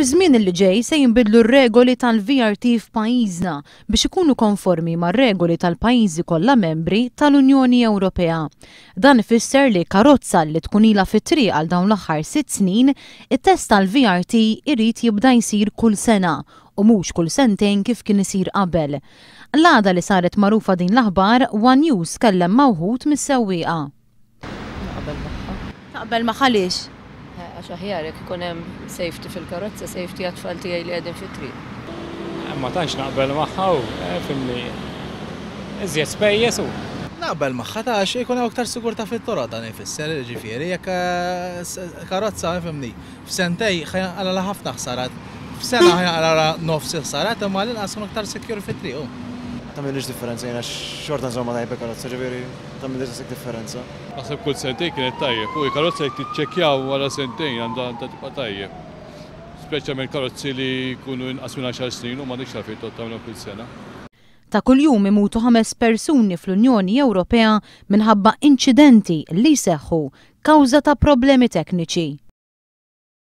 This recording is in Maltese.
Fi żmien li ġej se jinbidlu r-regoli tal-VRT f'pajjiżna biex ikunu konformi mar-regoli tal-pajjiżi kollha membri tal-Unjoni Ewropea. Dan ifisser li karozza li tkun ilha fit-triq għal dawn l-aħħar 6 snin, it-test tal-VRT irid jibda jsir kull sena u mhux kull sentejn kif kien isir qabel. L-għada li saret magħrufa din l-aħbar, One News kellem ma' wħud mis-sewwieqa. Taqbel magħha għaliex? Għax aħjar jekk ikun hemm safety fil-karozza, safety għat-tfal tiegħi li qegħdin fit-triq. Ma tantx naqbel magħha fimni iżjed spejjeż hu. Naqbel magħha ta' xi jkun hemm aktar sigurtà fit-toroq dan ifisser ġifieri jekk karozza fimni f'sentej ħajjanqala ħafna ħsarat. F'sena ħajjanqala nofs ħsarat imma l-inqas aktar secure fit-triq. Ta' millix differenza, jena xorta nżomma tajba karozza, ġiviri, ta' millix differenza. Għasab kull sentejn kienet tajjeb, u karozza jek titċekjaw wara sentejn għandha tibqa' tajjeb. Speċjalment karozzi li jkunu inqas minn 10 snin u m'għandix għalfejn tagħmlu kull sena. Ta' kuljum imutu 5 persuni fl-Unjoni Ewropea minħabba inċidenti li jseħħu kawża ta' problemi tekniċi.